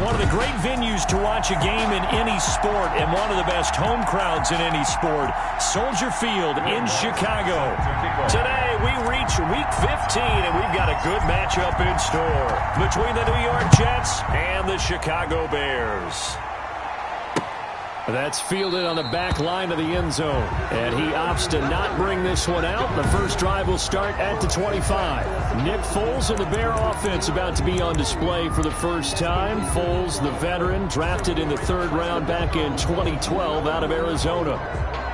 One of the great venues to watch a game in any sport and one of the best home crowds in any sport, Soldier Field in Chicago. Today we reach Week 15 and we've got a good matchup in store between the New York Jets and the Chicago Bears. That's fielded on the back line of the end zone. And he opts to not bring this one out. The first drive will start at the 25. Nick Foles and the Bear offense about to be on display for the first time. Foles, the veteran, drafted in the third round back in 2012 out of Arizona.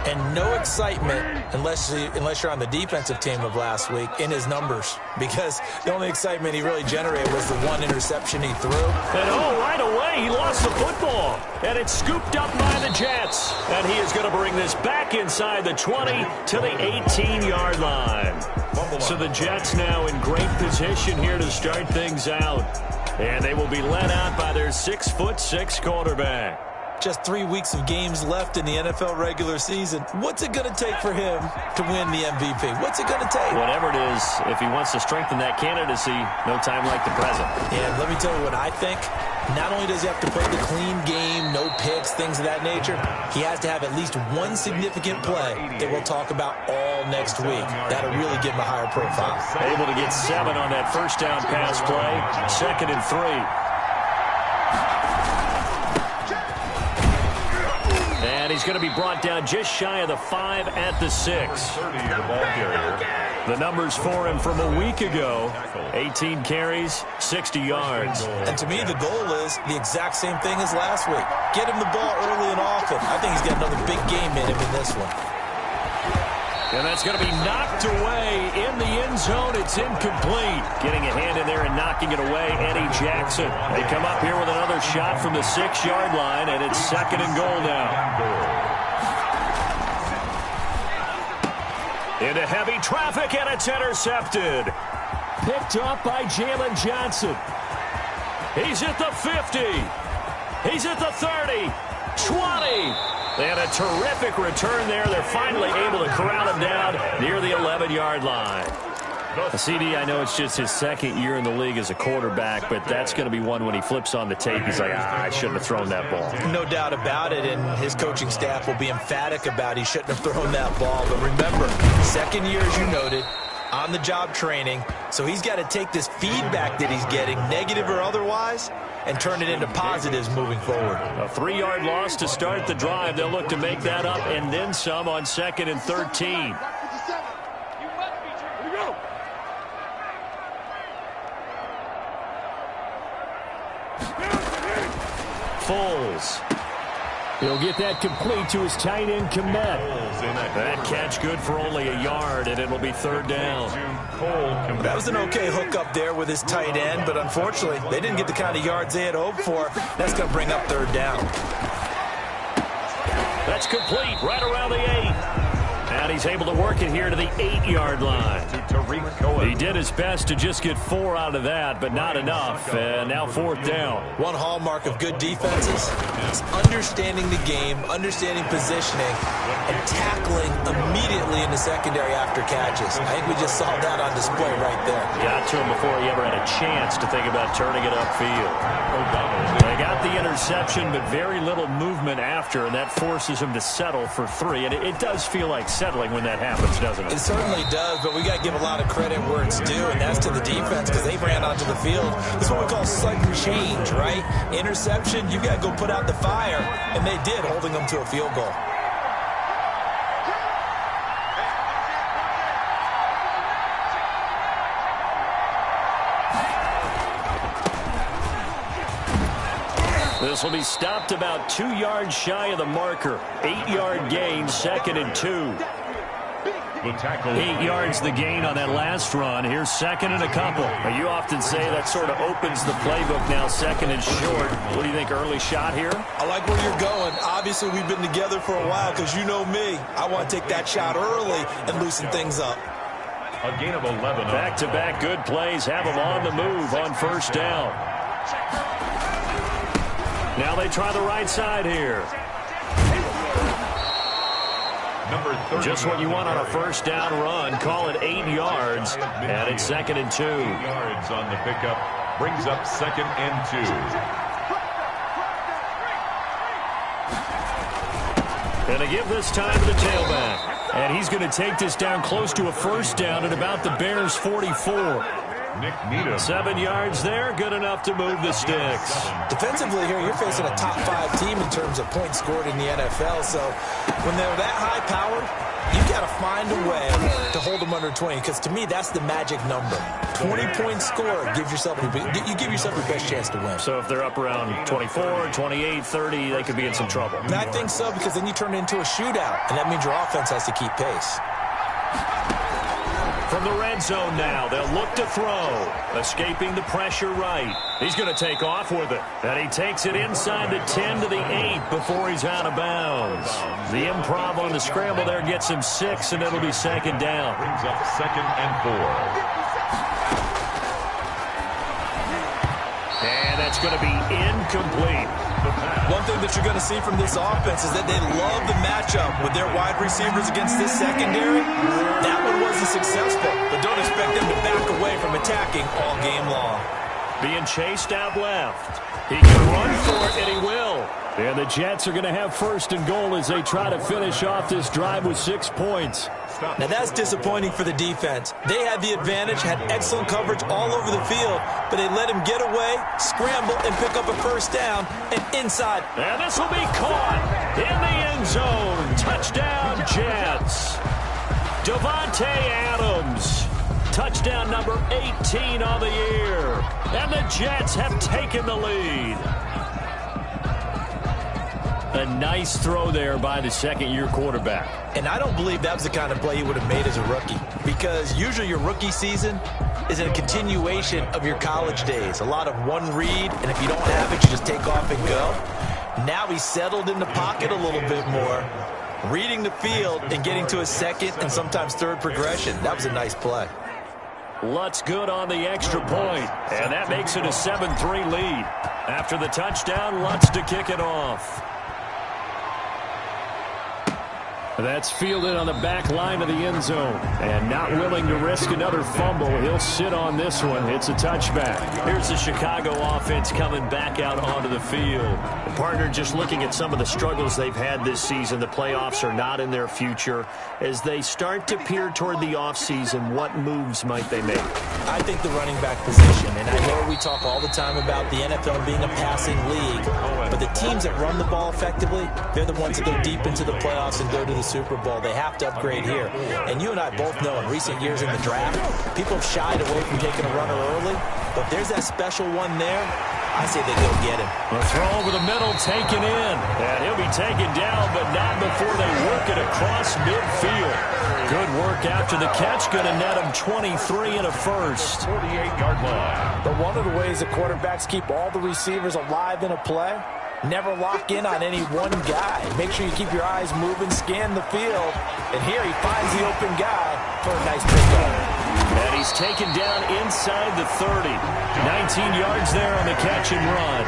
And no excitement unless you're on the defensive team of last week in his numbers, because the only excitement he really generated was the one interception he threw. And right away he lost the football. And it's scooped up by the Jets. And he is going to bring this back inside the 20 to the 18-yard line. So the Jets now in great position here to start things out. And they will be led out by their 6'6" quarterback. Just 3 weeks of games left in the NFL regular season. What's it going to take for him to win the MVP? What's it going to take? Whatever it is, if he wants to strengthen that candidacy, no time like the present. And let me tell you what I think. Not only does he have to play the clean game, no picks, things of that nature, he has to have at least one significant play that we'll talk about all next week. That'll really give him a higher profile. Able to get 7 on that first down pass play. 2nd and 3. And he's going to be brought down just shy of the 5 at the 6. The numbers for him from a week ago: 18 carries, 60 yards. And to me, the goal is the exact same thing as last week. Get him the ball early and often. I think he's got another big game in him in this one. And that's going to be knocked away in the end zone. It's incomplete. Getting a hand in there and knocking it away, Eddie Jackson. They come up here with another shot from the 6-yard line, and it's 2nd and goal now. Into heavy traffic, and it's intercepted. Picked up by Jalen Johnson. He's at the 50. He's at the 30. 20. And a terrific return there. They're finally able to corral him down near the 11-yard line. CD, I know it's just his 2nd year in the league as a quarterback, but that's going to be one when he flips on the tape, he's like, I shouldn't have thrown that ball. No doubt about it, and his coaching staff will be emphatic about he shouldn't have thrown that ball. But remember, 2nd year, as you noted, on-the-job training, so he's got to take this feedback that he's getting, negative or otherwise, and turn it into positives moving forward. A 3-yard loss to start the drive. They'll look to make that up and then some on 2nd and 13. Foles. He'll get that complete to his tight end, Kmet. That catch good for only a yard, and it'll be 3rd down. That was an okay hook up there with his tight end, but unfortunately, they didn't get the kind of yards they had hoped for. That's going to bring up 3rd down. That's complete right around the 8. And he's able to work it here to the 8-yard line. He did his best to just get 4 out of that, but not enough. And now 4th down. One hallmark of good defenses is understanding the game, understanding positioning, and tackling immediately in the secondary after catches. I think we just saw that on display right there. Got to him before he ever had a chance to think about turning it upfield. They got the interception, but very little movement after, and that forces him to settle for 3. And it does feel like settling when that happens, doesn't it? It certainly does, but we got to give a lot of credit where it's due, and that's to the defense, because they ran onto the field. This is what we call sudden change, right? Interception, you got to go put out the fire, and they did, holding them to a field goal. This will be stopped about 2 yards shy of the marker. 8-yard gain, 2nd and 2. 8 yards the gain on that last run. Here's 2nd and a couple. Now, you often say that sort of opens the playbook now, 2nd and short. What do you think, early shot here? I like where you're going. Obviously, we've been together for a while because you know me. I want to take that shot early and loosen things up. A gain of 11. Back-to-back good plays have them on the move on 1st down. Now they try the right side here. Just what you want on a 1st down run. Call it 8 yards. And it's 2nd and 2. 8 yards on the pickup. Brings up 2nd and 2. And they give this time to the tailback. And he's going to take this down close to a first down at about the Bears' 44. 7 yards there, good enough to move the sticks. Defensively here, you're facing a top 5 team in terms of points scored in the NFL. So when they're that high-powered, you've got to find a way to hold them under 20, because to me, that's the magic number. 20-point score gives yourself you give yourself your best chance to win. So if they're up around 24, 28, 30, they could be in some trouble. And I think so, because then you turn it into a shootout, and that means your offense has to keep pace. From the red zone now, they'll look to throw. Escaping the pressure right. He's going to take off with it. And he takes it inside the 10 to the 8 before he's out of bounds. The improv on the scramble there gets him 6, and it'll be second down. Brings up 2nd and 4. And that's going to be incomplete. One thing that you're going to see from this offense is that they love the matchup with their wide receivers against this secondary. That one wasn't successful, but don't expect them to back away from attacking all game long. Being chased out left. He can run for it, and he will. And the Jets are going to have 1st and goal as they try to finish off this drive with 6 points. Now that's disappointing for the defense. They had the advantage, had excellent coverage all over the field, but they let him get away, scramble, and pick up a first down, and inside. And this will be caught in the end zone. Touchdown, Jets. Devontae Adams. Touchdown number 18 on the year. And the Jets have taken the lead. A nice throw there by the second-year quarterback. And I don't believe that was the kind of play he would have made as a rookie, because usually your rookie season is a continuation of your college days. A lot of one read, and if you don't have it, you just take off and go. Now he's settled in the pocket a little bit more, reading the field and getting to his second and sometimes third progression. That was a nice play. Lutz good on the extra point, and that makes it a 7-3 lead. After the touchdown, Lutz to kick it off. That's fielded on the back line of the end zone. And not willing to risk another fumble, he'll sit on this one. It's a touchback. Here's the Chicago offense coming back out onto the field. The partner just looking at some of the struggles they've had this season. The playoffs are not in their future. As they start to peer toward the offseason, what moves might they make? I think the running back position, and I know we talk all the time about the NFL being a passing league, but the teams that run the ball effectively, they're the ones that go deep into the playoffs and go to the Super Bowl. They have to upgrade here. And you and I both know in recent years in the draft, people have shied away from taking a runner early, but there's that special one there. I say they go get him. A throw over the middle, taken in. And he'll be taken down, but not before they work it across midfield. Good work after the catch. Going to net him 23 and a first. 48-yard line. But one of the ways the quarterbacks keep all the receivers alive in a play, never lock in on any one guy. Make sure you keep your eyes moving, scan the field. And here he finds the open guy for a nice pickup. And he's taken down inside the 30. 19 yards there on the catch and run.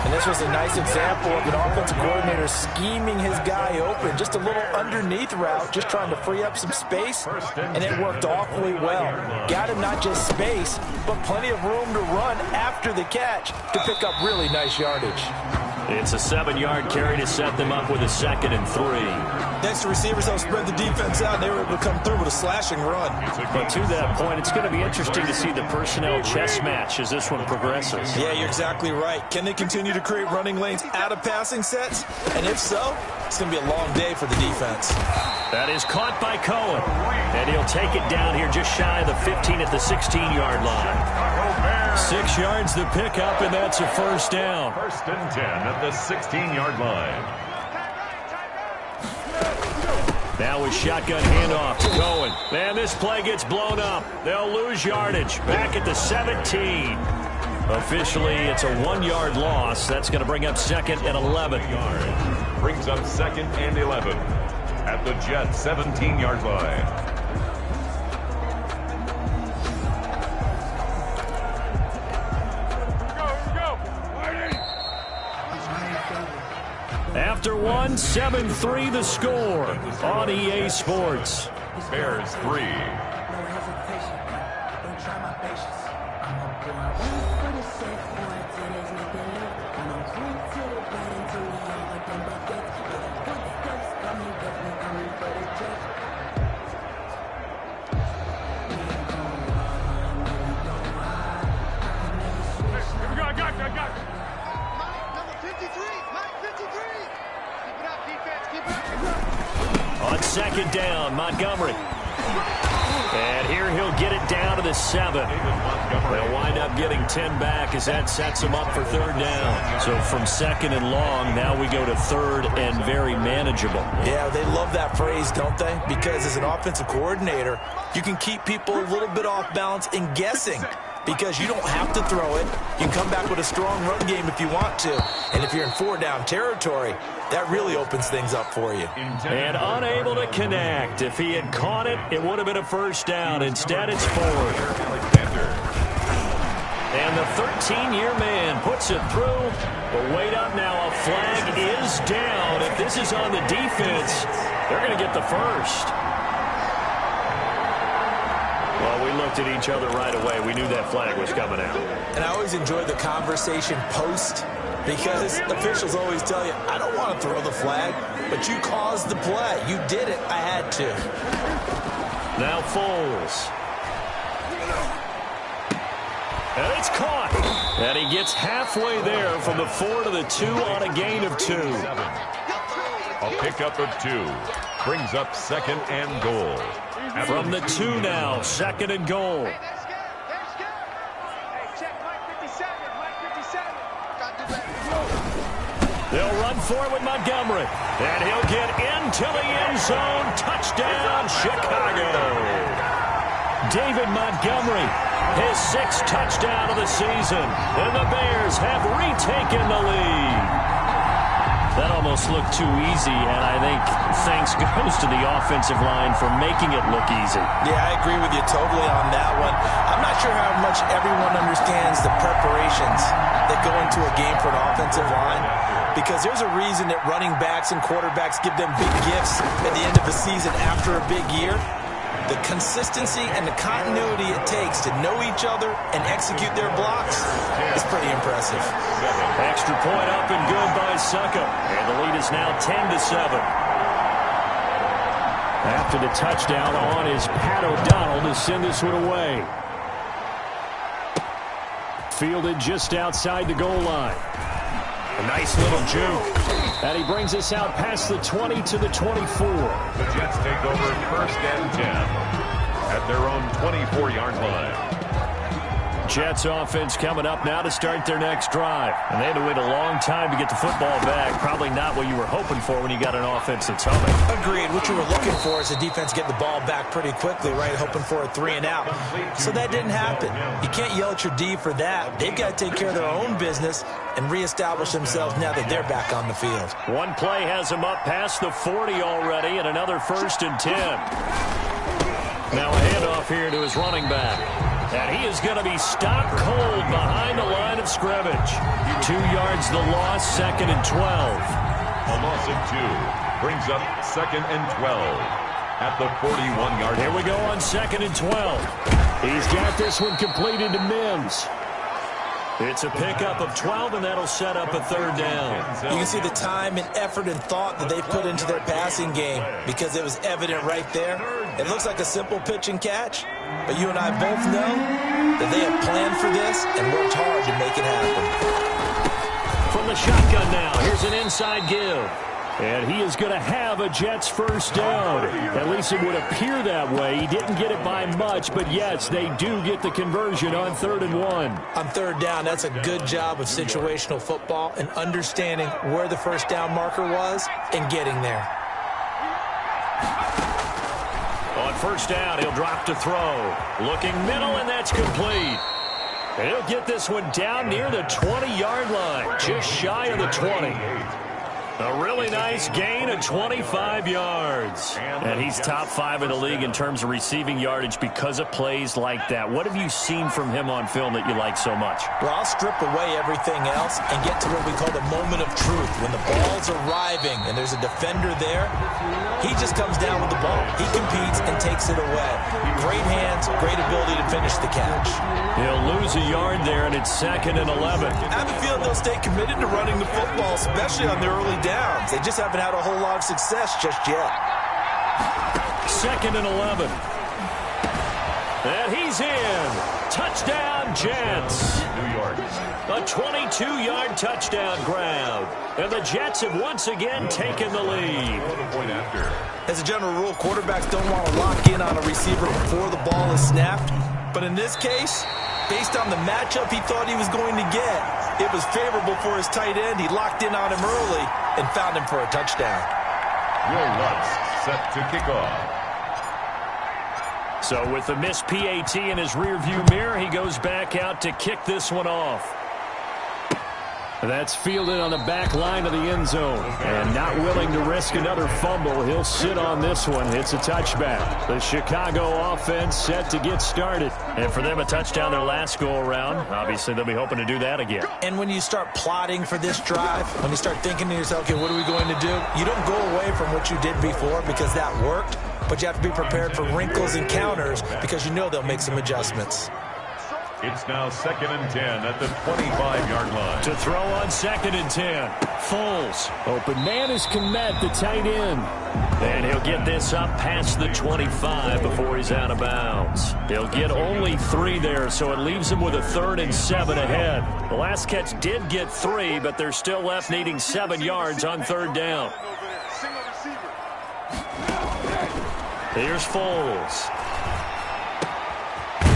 And this was a nice example of an offensive coordinator scheming his guy open. Just a little underneath route, just trying to free up some space, and it worked awfully well. Got him not just space, but plenty of room to run after the catch to pick up really nice yardage. It's a 7-yard carry to set them up with a 2nd and 3. Next to receivers help spread the defense out, and they were able to come through with a slashing run. But to that point, it's going to be interesting to see the personnel chess match as this one progresses. Yeah, you're exactly right. Can they continue to create running lanes out of passing sets? And if so, it's going to be a long day for the defense. That is caught by Cohen. And he'll take it down here just shy of the 15 at the 16-yard line. 6 yards the pickup, and that's a first down. 1st and 10 at the 16-yard line. Now with shotgun handoff to Cohen. Man, this play gets blown up. They'll lose yardage. Back at the 17. Officially, it's a 1-yard loss. That's going to bring up 2nd and 11. Brings up 2nd and 11 at the Jets 17-yard line. After 1, 7-3 the score on EA Sports. Bears 3. second down. Montgomery. And here he'll get it down to the 7. They'll wind up getting 10 back as that sets them up for third down. So from second and long, now we go to third and very manageable. Yeah, they love that phrase, don't they? Because as an offensive coordinator, you can keep people a little bit off balance and guessing. Because you don't have to throw it. You can come back with a strong run game if you want to. And if you're in 4-down territory, that really opens things up for you. And unable to connect. If he had caught it, it would have been a first down. Instead, it's 4. And the 13-year man puts it through. But wait up now. A flag is down. If this is on the defense, they're going to get the first. Well, we looked at each other right away. We knew that flag was coming out. And I always enjoy the conversation post because officials always tell you, I don't want to throw the flag, but you caused the play. You did it. I had to. Now Foles. And it's caught. And he gets halfway there from the 4 to the 2 on a gain of 2. A pickup of 2 brings up second and goal. From the 2 now, second and goal. They'll run for it with Montgomery. And he'll get into the end zone. Touchdown, Chicago. David Montgomery, his 6th touchdown of the season. And the Bears have retaken the lead. That almost looked too easy, and I think thanks goes to the offensive line for making it look easy. Yeah, I agree with you totally on that one. I'm not sure how much everyone understands the preparations that go into a game for an offensive line, because there's a reason that running backs and quarterbacks give them big gifts at the end of the season after a big year. The consistency and the continuity it takes to know each other and execute their blocks is pretty impressive. Extra point up and good by Suckup. And the lead is now 10-7. After the touchdown on is Pat O'Donnell to send this one away. Fielded just outside the goal line. A nice little juke. And he brings us out past the 20 to the 24. The Jets take over first and 10 at their own 24-yard line. Jets offense coming up now to start their next drive. And they had to wait a long time to get the football back. Probably not what you were hoping for when you got an offense that's humming. Agreed. What you were looking for is the defense get the ball back pretty quickly, right? Hoping for a 3 and out. So that didn't happen. You can't yell at your D for that. They've got to take care of their own business and reestablish themselves now that they're back on the field. One play has them up past the 40 already, and another 1st and 10. Now a handoff here to his running back. And he is going to be stopped cold behind the line of scrimmage. 2 yards the loss, 2nd and 12. A loss of 2 brings up 2nd and 12 at the 41-yard line. Here we go on 2nd and 12. He's got this one completed to Mims. It's a pickup of 12, and that'll set up a 3rd down. You can see the time and effort and thought that they put into their passing game because it was evident right there. It looks like a simple pitch and catch, but you and I both know that they have planned for this and worked hard to make it happen. From the shotgun now, here's an inside give. And he is going to have a Jets first down. At least it would appear that way. He didn't get it by much, but yes, they do get the conversion on 3rd and 1. On 3rd down, that's a good job of situational football and understanding where the first down marker was and getting there. On 1st down, he'll drop to throw. Looking middle, and that's complete. And he'll get this one down near the 20-yard line, just shy of the 20. A really nice gain of 25 yards. And he's top 5 in the league in terms of receiving yardage because of plays like that. What have you seen from him on film that you like so much? Well, I'll strip away everything else and get to what we call the moment of truth. When the ball's arriving and there's a defender there, he just comes down with the ball. He competes and takes it away. Great hands, great ability to finish the catch. He'll lose a yard there, and it's 2nd and 11. I have a feeling they'll stay committed to running the football, especially on the early downs. They just haven't had a whole lot of success just yet. 2nd and 11. And he's in. Touchdown, Jets. New York. A 22-yard touchdown grab. And the Jets have once again taken the lead. Point after. As a general rule, quarterbacks don't want to lock in on a receiver before the ball is snapped. But in this case, based on the matchup he thought he was going to get, it was favorable for his tight end. He locked in on him early and found him for a touchdown. Will Lutz set to kick off. So with the missed PAT in his rearview mirror, he goes back out to kick this one off. That's fielded on the back line of the end zone. And not willing to risk another fumble, he'll sit on this one. It's a touchback. The Chicago offense set to get started. And for them, a touchdown their last go-around. Obviously, they'll be hoping to do that again. And when you start plotting for this drive, when you start thinking to yourself, okay, what are we going to do? You don't go away from what you did before because that worked. But you have to be prepared for wrinkles and counters because you know they'll make some adjustments. It's now 2nd and 10 at the 25-yard line. To throw on 2nd and 10. Foles. Open man is Kmet, the tight end. And he'll get this up past the 25 before he's out of bounds. He'll get only 3 there, so it leaves him with a 3rd and 7 ahead. The last catch did get 3, but they're still left needing 7 yards on 3rd down. Here's Foles.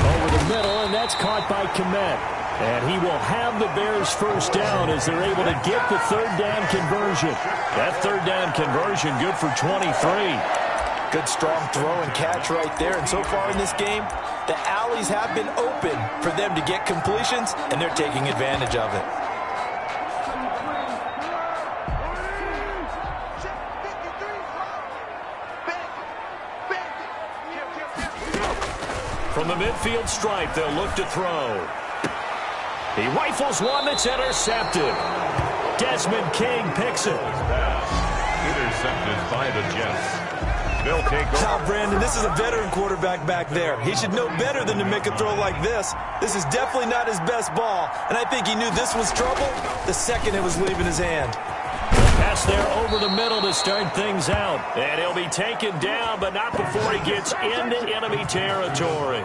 Over the middle, and that's caught by Kmet. And he will have the Bears first down as they're able to get the 3rd down conversion. That 3rd down conversion good for 23. Good strong throw and catch right there. And so far in this game, the alleys have been open for them to get completions, and they're taking advantage of it. From the midfield stripe, they'll look to throw. He rifles one that's intercepted. Desmond King picks it. Intercepted by the Jets. They'll take over. Now, Brandon, this is a veteran quarterback back there. He should know better than to make a throw like this. This is definitely not his best ball, and I think he knew this was trouble the second it was leaving his hand. Pass there over the middle to start things out. And he'll be taken down, but not before he gets into enemy territory.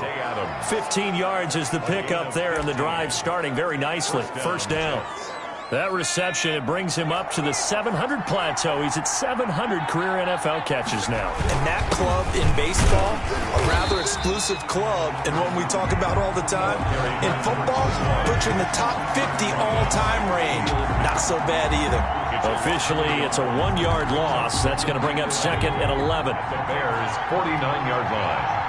15 yards is the pickup there, and the drive starting very nicely. First down. That reception, it brings him up to the 700 plateau. He's at 700 career NFL catches now. And that club in baseball, a rather exclusive club, and one we talk about all the time. In football, puts you in the top 50 all-time range. Not so bad either. Officially, it's a 1-yard loss. That's going to bring up 2nd and 11. The Bears' 49-yard line.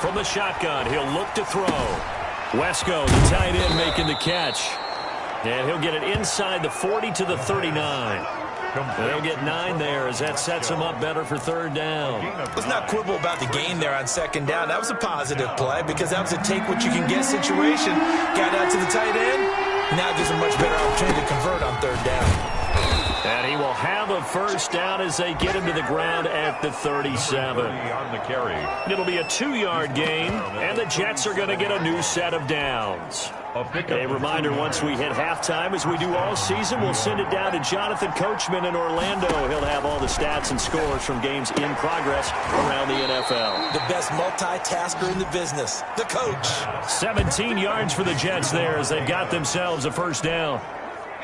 From the shotgun, he'll look to throw. Wesco, the tight end, making the catch. And he'll get it inside the 40 to the 39. They'll get 9 there as that sets him up better for 3rd down. Let's not quibble about the gain there on 2nd down. That was a positive play because that was a take-what-you-can-get situation. Got out to the tight end. Now gives him much better opportunity to convert on 3rd down. And he will have a first down as they get him to the ground at the 37. On the carry. It'll be a 2-yard gain, and the Jets are going to get a new set of downs. A reminder, once we hit halftime, as we do all season, we'll send it down to Jonathan Coachman in Orlando. He'll have all the stats and scores from games in progress around the NFL. The best multitasker in the business, the coach. 17 yards for the Jets there as they've got themselves a first down.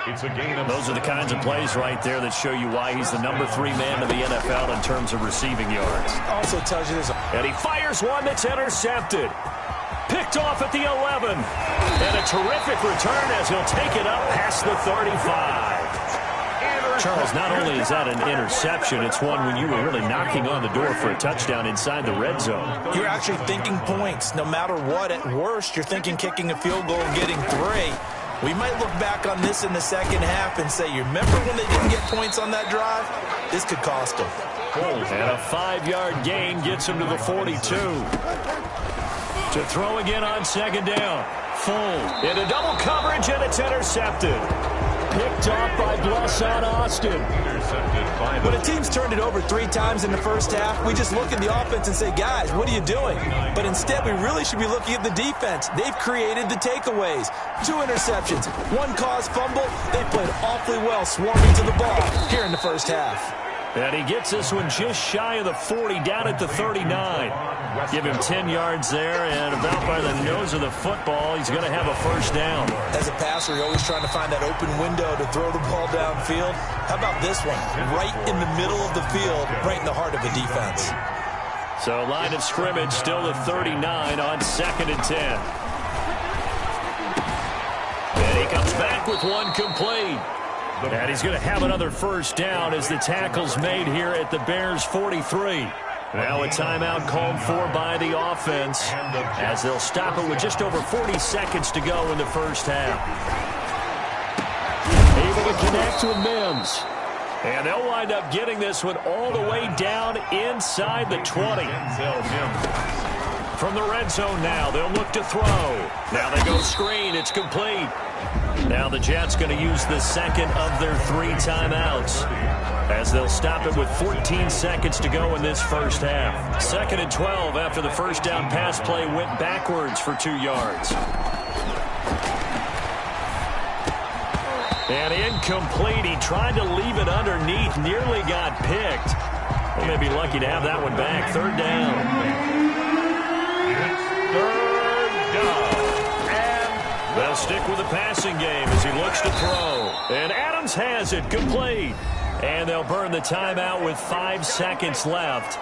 It's a gain of... Those are the kinds of plays right there that show you why he's the number 3 man in the NFL in terms of receiving yards. Also tells you there's a... And he fires one that's intercepted. Picked off at the 11. And a terrific return as he'll take it up past the 35. Charles, not only is that an interception, it's one when you were really knocking on the door for a touchdown inside the red zone. You're actually thinking points. No matter what, at worst, you're thinking kicking a field goal and getting 3. We might look back on this in the second half and say, you remember when they didn't get points on that drive? This could cost them. And a 5-yard gain gets him to the 42. To throw again on 2nd down. Full into double coverage, and it's intercepted. Picked off by Blesson Austin. When a team's turned it over 3 times in the first half, we just look at the offense and say, guys, what are you doing? But instead, we really should be looking at the defense. They've created the takeaways. 2 interceptions, 1 caused fumble. They played awfully well swarming to the ball here in the first half. And he gets this one just shy of the 40, down at the 39. Give him 10 yards there, and about by the nose of the football, he's going to have a first down. As a passer, you're always trying to find that open window to throw the ball downfield. How about this one? Right in the middle of the field, right in the heart of the defense. So line of scrimmage still the 39 on 2nd and 10. And he comes back with one complete. And he's going to have another first down as the tackle's made here at the Bears' 43. Now a timeout called for by the offense as they'll stop it with just over 40 seconds to go in the first half. Able to connect with Mims. And they'll wind up getting this one all the way down inside the 20. From the red zone now, they'll look to throw. Now they go screen. It's complete. Now the Jets going to use the second of their 3 timeouts as they'll stop it with 14 seconds to go in this first half. 2nd and 12 after the first down pass play went backwards for 2 yards. And incomplete. He tried to leave it underneath, nearly got picked. They may be lucky to have that one back. 3rd down. Third down. They'll stick with the passing game as he looks to throw. And Adams has it complete. And they'll burn the timeout with 5 seconds left.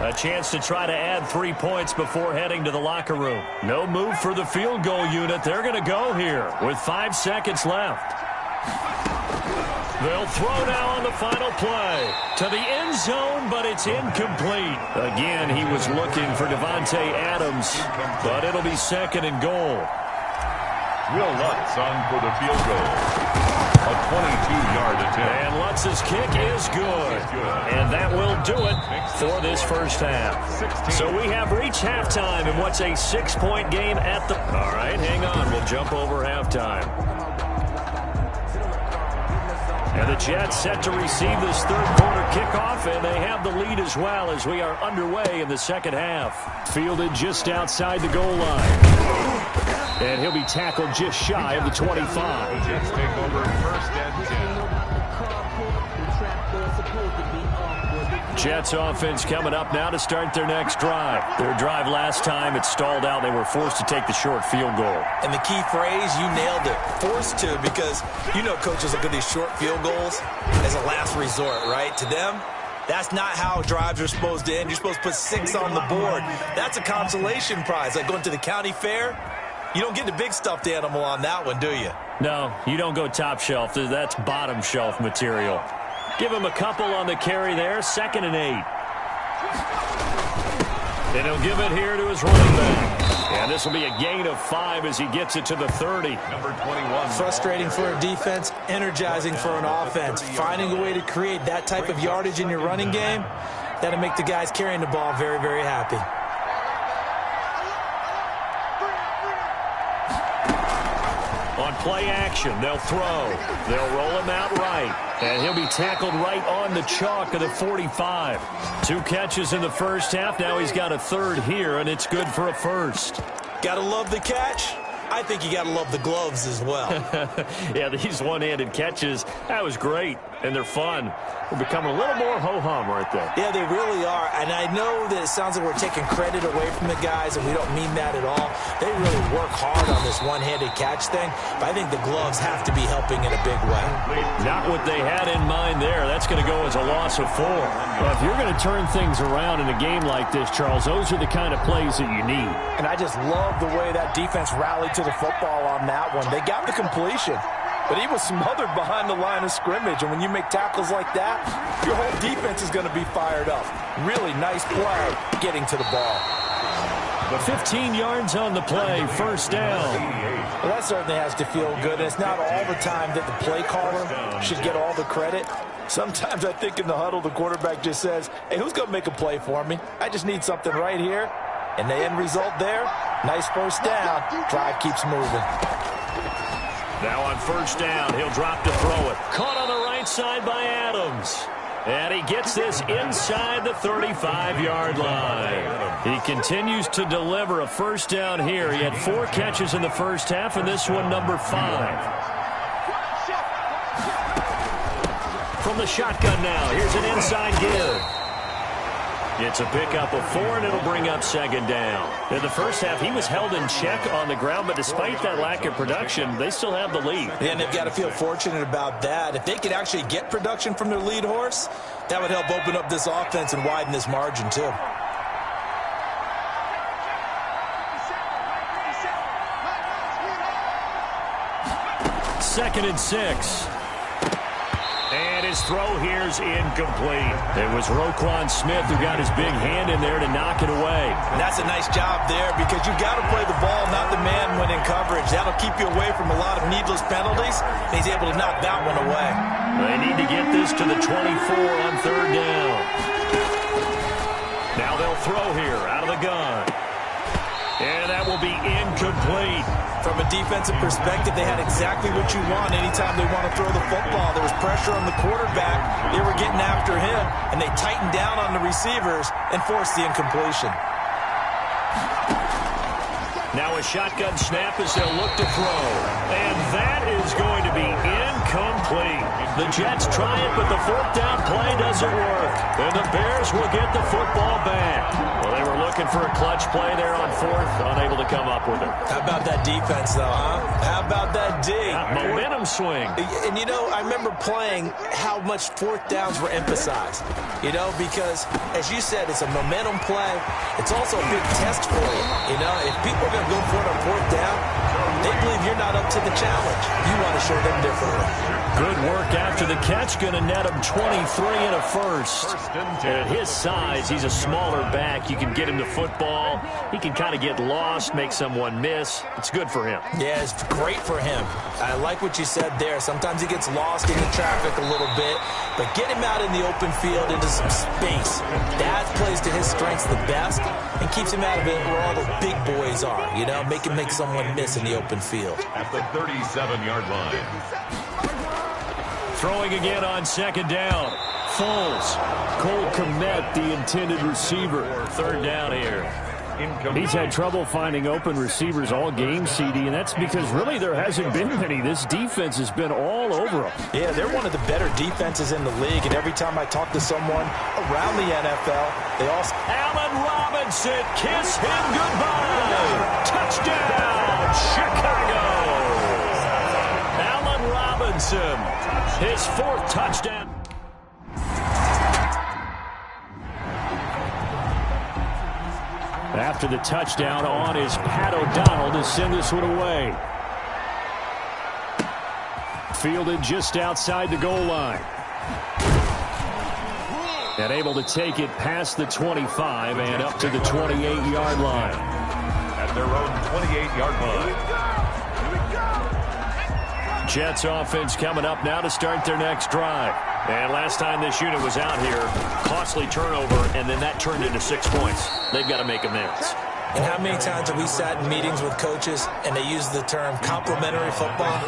A chance to try to add 3 points before heading to the locker room. No move for the field goal unit. They're going to go here with 5 seconds left. They'll throw now on the final play to the end zone, but it's incomplete. Again, he was looking for Devontae Adams, but it'll be 2nd and goal. Will Lutz on for the field goal. A 22-yard attempt. And Lutz's kick is good. And that will do it for this first half. So we have reached halftime in what's a 6-point game at the... All right, hang on. We'll jump over halftime. And the Jets set to receive this third-quarter kickoff, and they have the lead as well as we are underway in the second half. Fielded just outside the goal line. And he'll be tackled just shy of the 25. Jets take over 1st and 10. Jets offense coming up now to start their next drive. Their drive last time, it stalled out. They were forced to take the short field goal. And the key phrase, you nailed it. Forced to, because you know coaches look at these short field goals as a last resort, right? To them, that's not how drives are supposed to end. You're supposed to put 6 on the board. That's a consolation prize. Like going to the county fair, you don't get the big stuffed animal on that one, do you? No, you don't go top shelf. That's bottom shelf material. Give him a couple on the carry there. 2nd and 8. And he'll give it here to his running back. And this will be a gain of 5 as he gets it to the 30. Number 21. Frustrating for a defense, energizing for an offense. Finding a way to create that type of yardage in your running game, that'll make the guys carrying the ball very, very happy. On play action, they'll throw. They'll roll him out right. And he'll be tackled right on the chalk of the 45. 2 catches in the first half. Now he's got a 3rd here, and it's good for a first. Gotta love the catch. I think you gotta love the gloves as well. Yeah, these one-handed catches, that was great, and they're fun. They're becoming a little more ho-hum, aren't they? Yeah, they really are, and I know that it sounds like we're taking credit away from the guys, and we don't mean that at all. They really work hard on this one-handed catch thing, but I think the gloves have to be helping in a big way. Not what they had in mind there. That's going to go as a loss of 4. Well, if you're going to turn things around in a game like this, Charles, those are the kind of plays that you need. And I just love the way that defense rallied to the football on that one. They got the completion, but he was smothered behind the line of scrimmage. And when you make tackles like that, your whole defense is going to be fired up. Really nice play getting to the ball. 15 yards on the play, first down. Well, that certainly has to feel good. And it's not all the time that the play caller should get all the credit. Sometimes I think in the huddle, the quarterback just says, hey, who's going to make a play for me? I just need something right here. And the end result there, nice first down. Drive keeps moving. Now on first down, he'll drop to throw it. Caught on the right side by Adams. And he gets this inside the 35-yard line. He continues to deliver a first down here. He had 4 catches in the first half, and this one number 5. from the shotgun now. Here's an inside give. It's a pickup of 4, and it'll bring up second down. In the first half, he was held in check on the ground, but despite that lack of production, they still have the lead. And they've got to feel fortunate about that. If they could actually get production from their lead horse, that would help open up this offense and widen this margin, too. Second and 6. And his throw here's incomplete. It was Roquan Smith who got his big hand in there to knock it away. And that's a nice job there because you've got to play the ball, not the man when in coverage. That'll keep you away from a lot of needless penalties. And he's able to knock that one away. They need to get this to the 24 on third down. Now they'll throw here out of the gun. And that will be incomplete. From a defensive perspective, they had exactly what you want anytime they want to throw the football. There was pressure on the quarterback. They were getting after him, and they tightened down on the receivers and forced the incompletion. Now a shotgun snap as they'll look to throw. And that is going to be incomplete. The Jets try it, but the fourth down play doesn't work. And the Bears will get the football back. Well, they were looking for a clutch play there on fourth, unable to come up with it. How about that defense, though, huh? How about that D? Momentum swing. And, you know, I remember playing how much fourth downs were emphasized. You know, because, as you said, it's a momentum play. It's also a big test for you. You know, if people are going to go for it on fourth down, they believe you're not up to the challenge. You want to show them differently. Good work after the catch. Going to net him 23 and a first. At his size, he's a smaller back. You can get him the football. He can kind of get lost, make someone miss. It's good for him. Yeah, it's great for him. I like what you said there. Sometimes he gets lost in the traffic a little bit, but get him out in the open field into some space. That plays to his strengths the best and keeps him out of it where all the big boys are. You know, make him make someone miss in the open field. At the 37-yard line. Throwing again on second down. Foles. Cole Kmet, the intended receiver. Third down here. He's had trouble finding open receivers all game, CD, and that's because really there hasn't been many. This defense has been all over them. Yeah, they're one of the better defenses in the league, and every time I talk to someone around the NFL, they all... Allen Robinson, kiss him goodbye. Touchdown, Chicago. Allen Robinson, his fourth touchdown. After the touchdown, on is Pat O'Donnell to send this one away. Fielded just outside the goal line. And able to take it past the 25 and up to the 28-yard line. At their own 28-yard line. Jets offense coming up now to start their next drive. And last time this unit was out here, costly turnover, and then that turned into 6 points. They've got to make amends. And how many times have we sat in meetings with coaches and they use the term complementary football?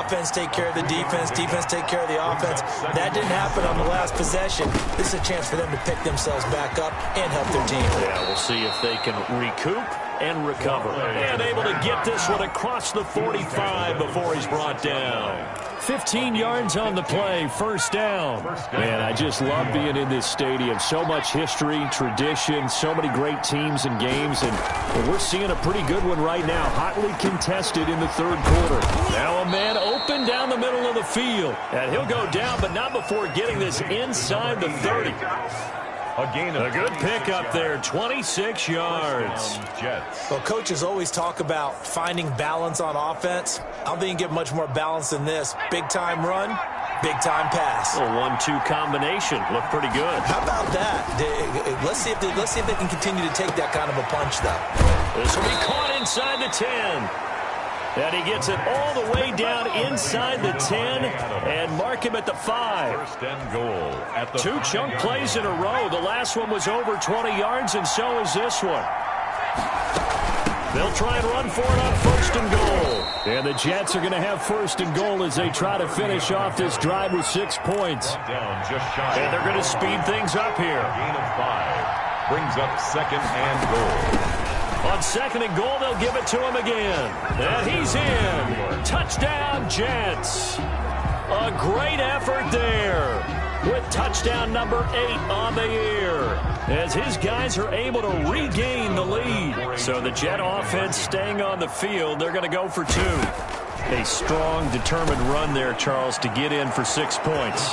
Offense take care of the defense, defense take care of the offense. That didn't happen on the last possession. This is a chance for them to pick themselves back up and help their team. Yeah, we'll see if they can recoup and recover. And able to get this one across the 45 before he's brought down. 15 yards on the play, first down. Man, I just love being in this stadium. So much history, tradition, so many great teams and games, and we're seeing a pretty good one right now. Hotly contested in the third quarter. Now a man open down the middle of the field. And he'll go down, but not before getting this inside the 30. A good pickup there, 26 yards. Well, coaches always talk about finding balance on offense. I don't think you can get much more balance than this. Big-time run, big-time pass. A 1-2 combination. Looked pretty good. How about that? Let's see if they can continue to take that kind of a punch, though. This will be caught inside the 10. And he gets it all the way down inside the 10 and mark him at the 5. First and goal at the 2 chunk plays in a row. The last one was over 20 yards, and so is this one. They'll try and run for it on first and goal. And the Jets are going to have first and goal as they try to finish off this drive with 6 points. And they're going to speed things up here. Gain of 5 brings up second and goal. On second and goal, they'll give it to him again. And he's in. Touchdown, Jets. A great effort there with touchdown number 8 on the year as his guys are able to regain the lead. So the Jet offense staying on the field. They're going to go for 2. A strong, determined run there, Charles, to get in for 6 points.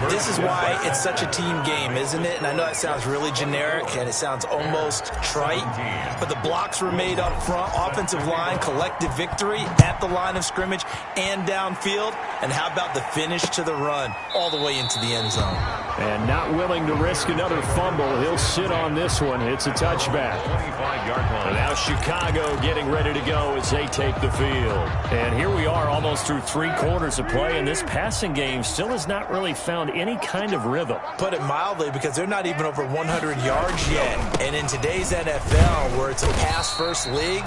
This is why it's such a team game, isn't it? And I know that sounds really generic, and it sounds almost trite, but the blocks were made up front, offensive line, collective victory at the line of scrimmage and downfield. And how about the finish to the run all the way into the end zone? And not willing to risk another fumble. He'll sit on this one. It's a touchback. And now Chicago getting ready to go as they take the field. And here we are almost through 3 quarters of play, and this passing game still has not really found any kind of rhythm. Put it mildly, because they're not even over 100 yards yet. And in today's NFL, where it's a pass-first league,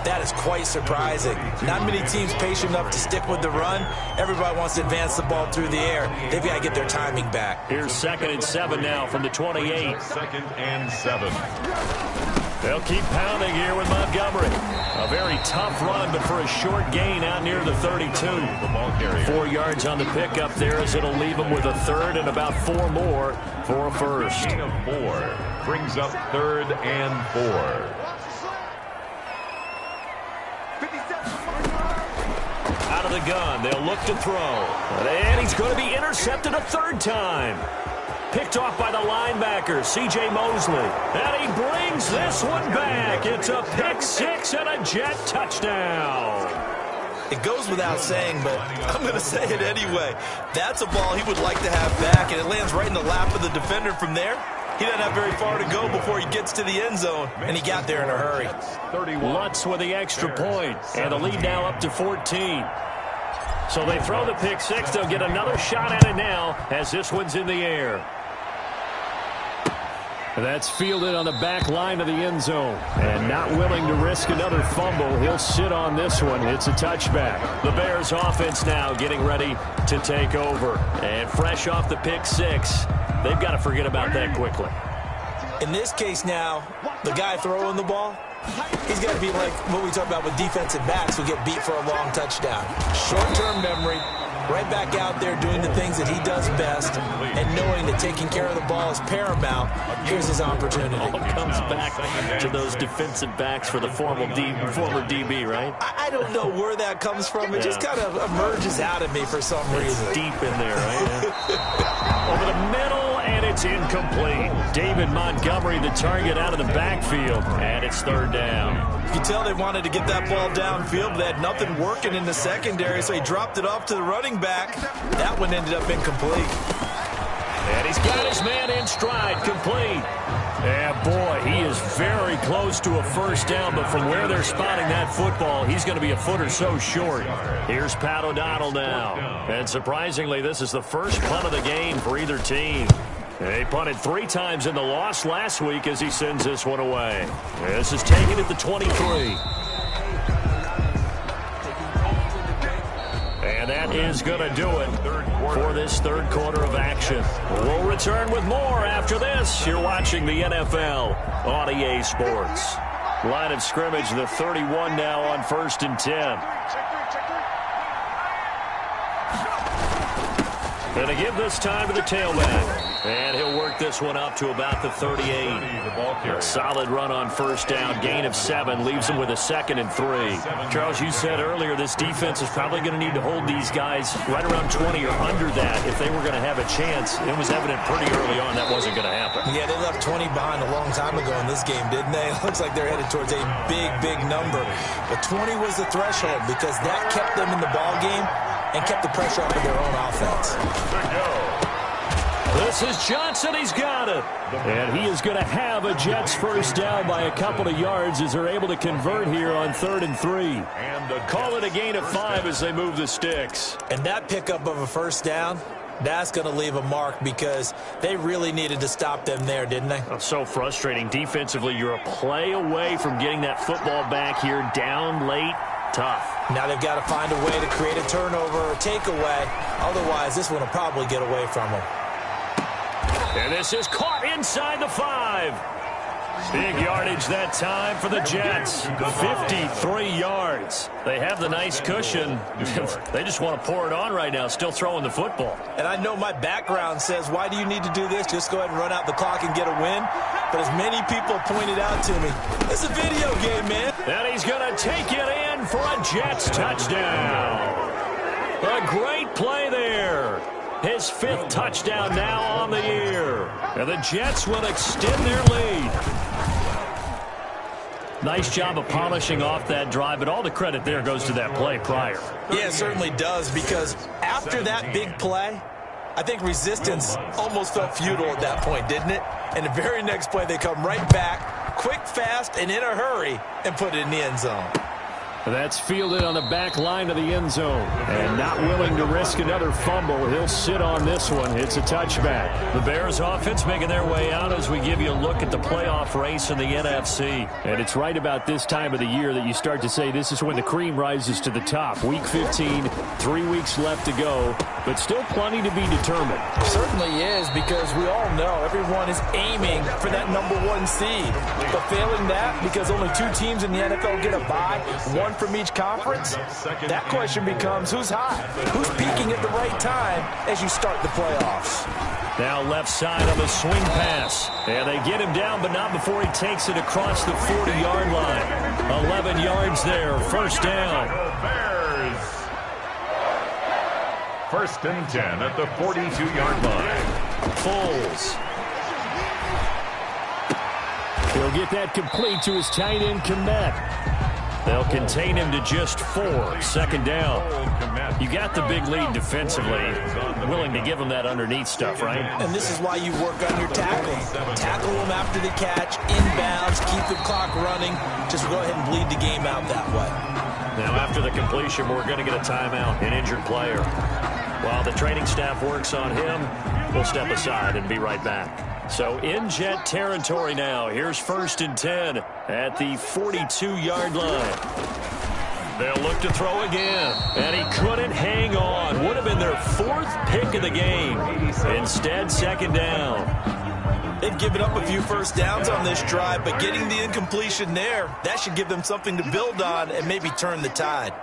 that is quite surprising. Not many teams patient enough to stick with the run. Everybody wants to advance the ball through the air. They've got to get their timing back. Here's 2nd and 7 now from the 28. 2nd and 7. They'll keep pounding here with Montgomery. A very tough run, but for a short gain out near the 32. The ball carrier. 4 yards on the pickup there as it'll leave them with a 3rd and about 4 more for a first. Gain of 4 brings up 3rd and 4. Out of the gun, they'll look to throw. And he's going to be intercepted a 3rd time. Picked off by the linebacker, C.J. Mosley. And he brings this one back. It's a pick 6 and a Jet touchdown. It goes without saying, but I'm going to say it anyway. That's a ball he would like to have back, and it lands right in the lap of the defender from there. He doesn't have very far to go before he gets to the end zone, and he got there in a hurry. Lutz with the extra point, and the lead now up to 14. So they throw the pick 6. They'll get another shot at it now as this one's in the air. That's fielded on the back line of the end zone. And not willing to risk another fumble, he'll sit on this one. It's a touchback. The Bears offense now getting ready to take over. And fresh off the pick 6, they've got to forget about that quickly. In this case now, the guy throwing the ball, he's got to be like what we talk about with defensive backs who get beat for a long touchdown. Short-term memory, right back out there doing the things that he does best, and knowing that taking care of the ball is paramount. Here's his opportunity. All comes back to those defensive backs for the former DB, right? I don't know where that comes from. It just kind of emerges out of me for some reason. It's deep in there, right? Over the middle, and it's incomplete. David Montgomery, the target out of the backfield, and it's 3rd down. You can tell they wanted to get that ball downfield, but they had nothing working in the secondary, so he dropped it off to the running back. That one ended up incomplete. And he's got his man in stride, complete. And boy, he is very close to a first down, but from where they're spotting that football, he's going to be a foot or so short. Here's Pat O'Donnell now. And surprisingly, this is the first punt of the game for either team. They punted 3 times in the loss last week as he sends this one away. This is taken at the 23. And that is going to do it for this 3rd quarter of action. We'll return with more after this. You're watching the NFL on EA Sports. Line of scrimmage, the 31 now on 1st and 10. And to give this time to the tailback. And he'll work this one up to about the 38. A solid run on 1st down. Gain of 7 leaves him with a 2nd and 3. Charles, you said earlier this defense is probably going to need to hold these guys right around 20 or under that if they were going to have a chance. It was evident pretty early on that wasn't going to happen. Yeah, they left 20 behind a long time ago in this game, didn't they? It looks like they're headed towards a big, big number. But 20 was the threshold because that kept them in the ball game and kept the pressure off of their own offense. This is Johnson. He's got it. And he is going to have a Jets first down by a couple of yards as they're able to convert here on 3rd and 3. And call it a gain of 5 as they move the sticks. And that pickup of a first down, that's going to leave a mark because they really needed to stop them there, didn't they? That's so frustrating. Defensively, you're a play away from getting that football back here down late. Tough. Now they've got to find a way to create a turnover or takeaway. Otherwise, this one will probably get away from them. And this is caught inside the 5. Big yardage that time for the Jets. 53 yards. They have the nice cushion. They just want to pour it on right now, still throwing the football. And I know my background says, why do you need to do this? Just go ahead and run out the clock and get a win. But as many people pointed out to me, it's a video game, man. And he's going to take it in for a Jets touchdown. A great play there. His 5th touchdown now on the year. And the Jets will extend their lead. Nice job of polishing off that drive, but all the credit there goes to that play prior. Yeah, it certainly does, because after that big play, I think resistance almost felt futile at that point, didn't it? And the very next play, they come right back, quick, fast, and in a hurry, and put it in the end zone. That's fielded on the back line of the end zone. And not willing to risk another fumble. He'll sit on this one. It's a touchback. The Bears offense making their way out as we give you a look at the playoff race in the NFC. And it's right about this time of the year that you start to say this is when the cream rises to the top. Week 15, 3 weeks left to go, but still plenty to be determined. Certainly is, because we all know everyone is aiming for that #1 seed. But failing that, because only 2 teams in the NFL get a bye, 1 from each conference, that question becomes who's hot? Who's peaking at the right time as you start the playoffs? Now left side of a swing pass. And they get him down, but not before he takes it across the 40-yard line. 11 yards there, first down. Bears. 1st and 10 at the 42-yard line. Foles. He'll get that complete to his tight end, Komet. They'll contain him to just 4. Second down. You got the big lead defensively. Willing to give him that underneath stuff, right? And this is why you work on your tackling. Tackle them after the catch, inbounds, keep the clock running. Just go ahead and bleed the game out that way. Now, after the completion, we're going to get a timeout, an injured player. While the training staff works on him, we'll step aside and be right back. So in Jet territory now. Here's 1st and 10 at the 42-yard line. They'll look to throw again. And he couldn't hang on. Would have been their 4th pick of the game. Instead, 2nd down. They've given up a few first downs on this drive, but getting the incompletion there, that should give them something to build on and maybe turn the tide.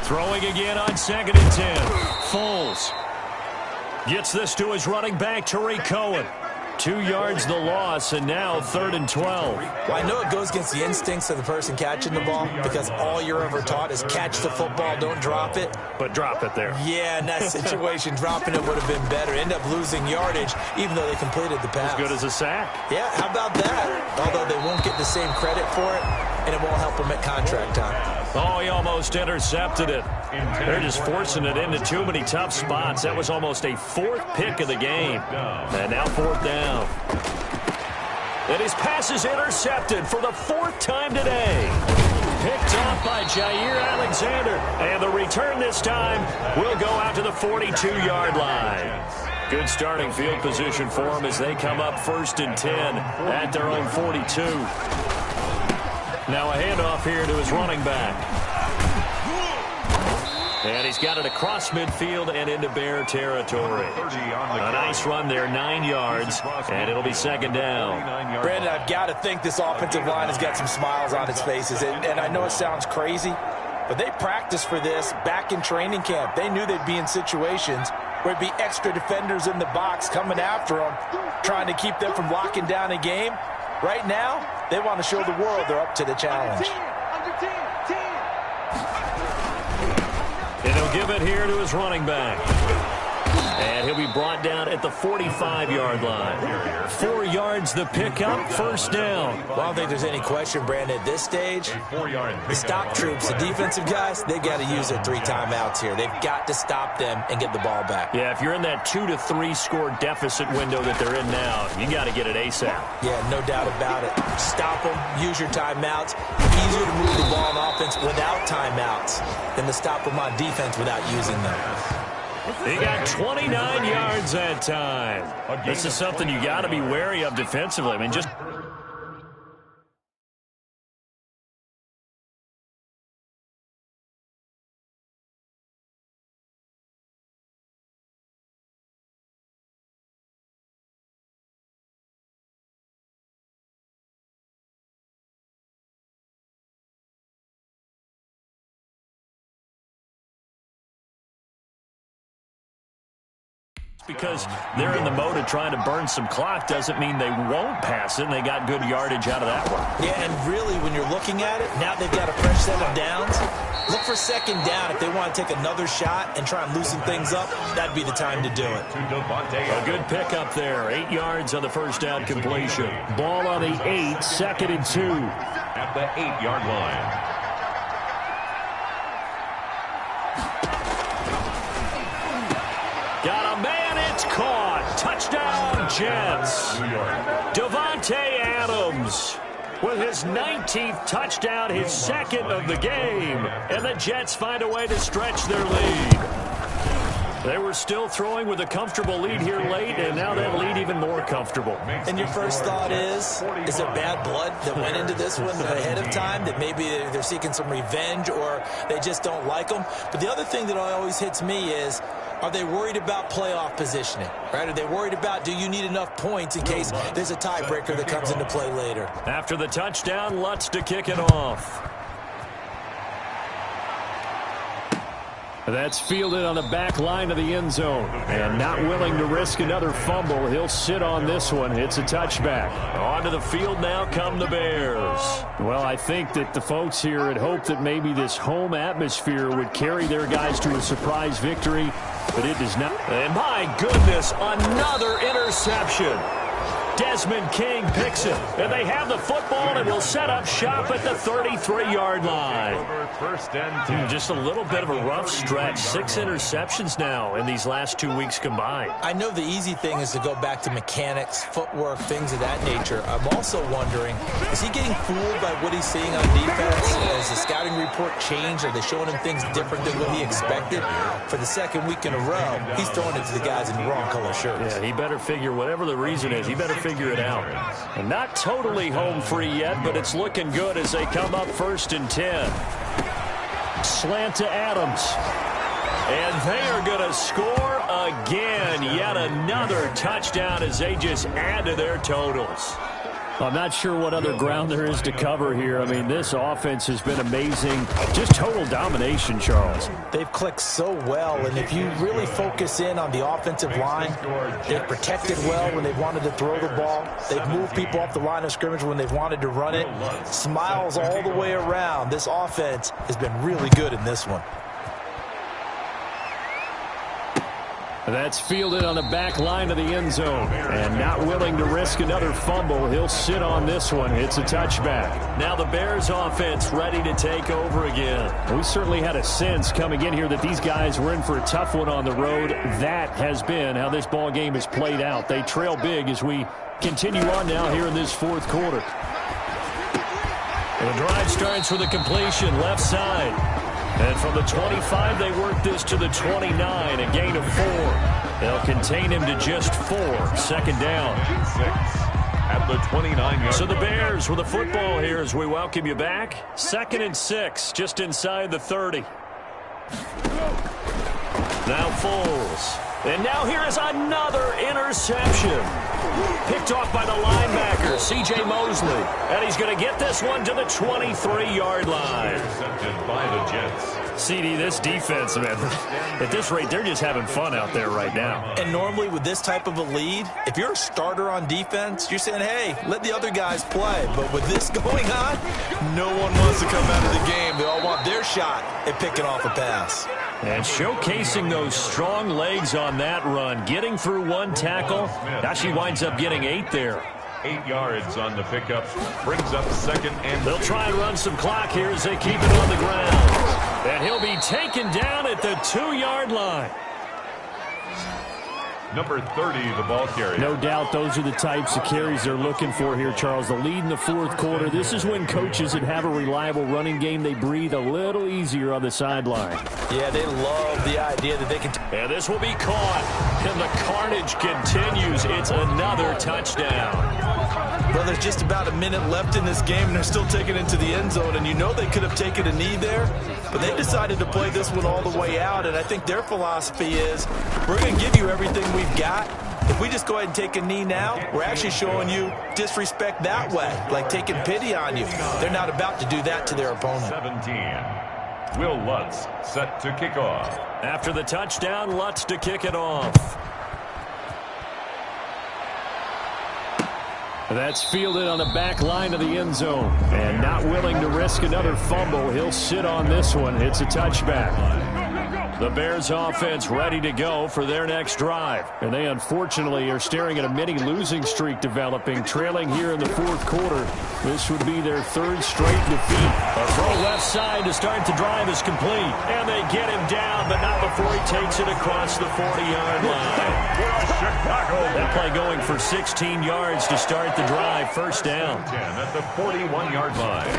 Throwing again on 2nd and 10. Foles gets this to his running back, Tariq Cohen. 2 yards the loss, and now 3rd and 12. Well, I know it goes against the instincts of the person catching the ball, because all you're ever taught is catch the football, don't drop it. But drop it there. Yeah, in that situation, dropping it would have been better. End up losing yardage, even though they completed the pass. As good as a sack. Yeah, how about that? Although they won't get the same credit for it, and it won't help them at contract time. Oh, he almost intercepted it. They're just forcing it into too many tough spots. That was almost a 4th pick of the game. And now 4th down. And his pass is intercepted for the 4th time today. Picked off by Jair Alexander. And the return this time will go out to the 42-yard line. Good starting field position for them as they come up 1st and 10 at their own 42. Now a handoff here to his running back. And he's got it across midfield and into Bear territory. A nice run there, 9 yards, and it'll be 2nd down. Brandon, I've got to think this offensive line has got some smiles on its faces. And I know it sounds crazy, but they practiced for this back in training camp. They knew they'd be in situations where it'd be extra defenders in the box coming after them, trying to keep them from locking down a game. Right now, they want to show the world they're up to the challenge. And he'll give it here to his running back. And he'll be brought down at the 45-yard line. 4 yards the pickup, 1st down. Well, I don't think there's any question, Brandon, at this stage, the stop troops, the defensive guys, they've got to use their 3 timeouts here. They've got to stop them and get the ball back. Yeah, if you're in that 2 to 3 score deficit window that they're in now, you got to get it ASAP. Yeah, no doubt about it. Stop them, use your timeouts. Easier to move the ball on offense without timeouts than to stop them on defense without using them. He got 29 yards that time. This is something you got to be wary of defensively. I mean, just Because they're in the mode of trying to burn some clock doesn't mean they won't pass it, and they got good yardage out of that one. Yeah, and really, when you're looking at it, now they've got a fresh set of downs. Look for second down. If they want to take another shot and try and loosen things up, that'd be the time to do it. A good pickup there. 8 yards on the first down completion. Ball on the 8, 2nd and 2. At the 8-yard line. Got a man, it's caught. Touchdown, Jets. Davante Adams with his 19th touchdown, his 2nd of the game. And the Jets find a way to stretch their lead. They were still throwing with a comfortable lead here late, and now that lead even more comfortable. And your first thought is there bad blood that went into this one ahead of time, that maybe they're seeking some revenge or they just don't like them? But the other thing that always hits me is, are they worried about playoff positioning? Right? Are they worried about, do you need enough points in case there's a tiebreaker that comes into play later? After the touchdown, Lutz to kick it off. That's fielded on the back line of the end zone. And not willing to risk another fumble, he'll sit on this one. It's a touchback. Onto the field now come the Bears. Well, I think that the folks here had hoped that maybe this home atmosphere would carry their guys to a surprise victory, but it does not. And my goodness, another interception. Desmond King picks it, and they have the football and will set up shop at the 33-yard line. First and 10. Just a little bit of a rough stretch. 6 interceptions now in these last 2 weeks combined. I know the easy thing is to go back to mechanics, footwork, things of that nature. I'm also wondering, is he getting fooled by what he's seeing on defense? Has the scouting report changed? Are they showing him things different than what he expected? For the second week in a row, he's throwing it to the guys in the wrong color shirts. Yeah, he better figure, whatever the reason is, he better figure it out. And not totally home free yet, but it's looking good as they come up 1st and 10. Slant to Adams. And they are going to score again. Yet another touchdown as they just add to their totals. I'm not sure what other ground there is to cover here. I mean, this offense has been amazing. Just total domination, Charles. They've clicked so well, and if you really focus in on the offensive line, they've protected well when they've wanted to throw the ball. They've moved people off the line of scrimmage when they've wanted to run it. Smiles all the way around. This offense has been really good in this one. That's fielded on the back line of the end zone. And not willing to risk another fumble, he'll sit on this one. It's a touchback. Now the Bears offense ready to take over again. We certainly had a sense coming in here that these guys were in for a tough one on the road. That has been how this ball game has played out. They trail big as we continue on now here in this 4th quarter. The drive starts with a completion left side. And from the 25, they work this to the 29, a gain of 4. They'll contain him to just 4. 2nd down. 6 at the 29-yard. So the Bears with the football here as we welcome you back. 2nd and 6, just inside the 30. Now Foles. And now here is another interception. Picked off by the linebacker, C.J. Mosley. And he's going to get this one to the 23-yard line. Intercepted by the Jets. CD, this defense, man, at this rate, they're just having fun out there right now. And normally with this type of a lead, if you're a starter on defense, you're saying, hey, let the other guys play. But with this going on, no one wants to come out of the game. They all want their shot at picking off a pass. And showcasing those strong legs on that run, getting through one tackle. Actually winds up getting 8 there. 8 yards on the pickup. Brings up 2nd and 2. They'll try and run some clock here as they keep it on the ground. And he'll be taken down at the 2-yard line. Number 30, the ball carrier. No doubt those are the types of carries they're looking for here, Charles. The lead in the 4th quarter. This is when coaches that have a reliable running game, they breathe a little easier on the sideline. Yeah, they love the idea that they can. And this will be caught. And the carnage continues. It's another touchdown. Well, there's just about a minute left in this game, and they're still taking it to the end zone. And you know they could have taken a knee there, but they decided to play this one all the way out. And I think their philosophy is, we're going to give you everything we've got. If we just go ahead and take a knee now, we're actually showing you disrespect that way, like taking pity on you. They're not about to do that to their opponent. 17. Will Lutz set to kick off. After the touchdown, Lutz to kick it off. That's fielded on the back line of the end zone. And not willing to risk another fumble, he'll sit on this one. It's a touchback. The Bears offense ready to go for their next drive. And they unfortunately are staring at a mini losing streak developing, trailing here in the fourth quarter. This would be their third straight defeat. A throw left side to start the drive is complete. And they get him down, but not before he takes it across the 40-yard line. That play going for 16 yards to start the drive. First down. 10 at the 41-yard line.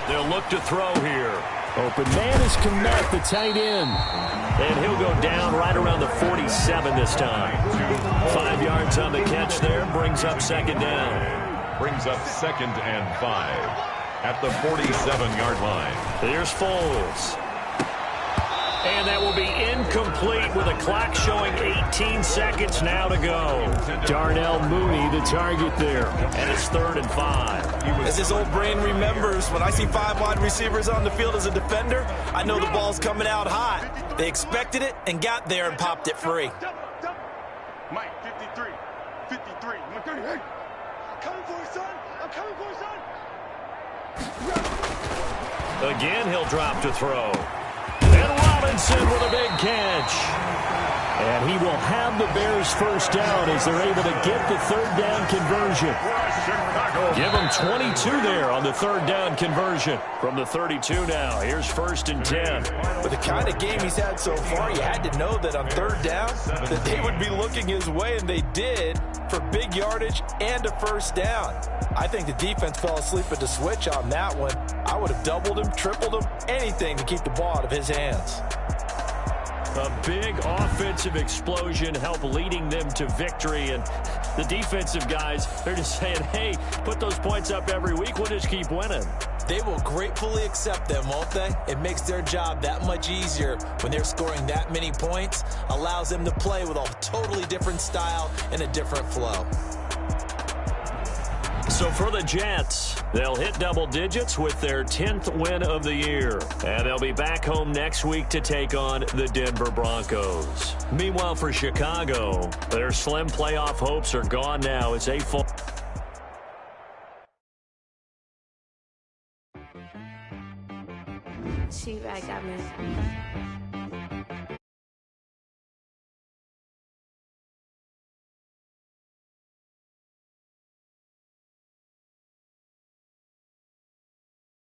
They'll look to throw here. Open man is Kmet, the tight end. And he'll go down right around the 47 this time. 5 yards on the catch there. Brings up second down. Brings up 2nd and 5 at the 47-yard line. Here's Foles. And that will be incomplete with a clock showing 18 seconds now to go. Darnell Mooney, the target there. And it's 3rd and 5. As his old brain remembers, when I see 5 wide receivers on the field as a defender, I know the ball's coming out hot. They expected it and got there and popped it free. Mike, 53, 138. I'm coming for you, son. I'm coming for you, son. Again, he'll drop to throw. And Robinson with a big catch. And he will have the Bears first down as they're able to get the 3rd down conversion. Give them 22 there on the 3rd down conversion. From the 32 now, here's 1st and 10. With the kind of game he's had so far, you had to know that on 3rd down that they would be looking his way, and they did, for big yardage and a first down. I think the defense fell asleep at the switch on that one. I would have doubled him, tripled him, anything to keep the ball out of his hands. A big offensive explosion helped leading them to victory. And the defensive guys, they're just saying, hey, put those points up every week. We'll just keep winning. They will gratefully accept them, won't they? It makes their job that much easier when they're scoring that many points. Allows them to play with a totally different style and a different flow. So for the Jets, they'll hit double digits with their 10th win of the year. And they'll be back home next week to take on the Denver Broncos. Meanwhile, for Chicago, their slim playoff hopes are gone now as they fall. She right got me.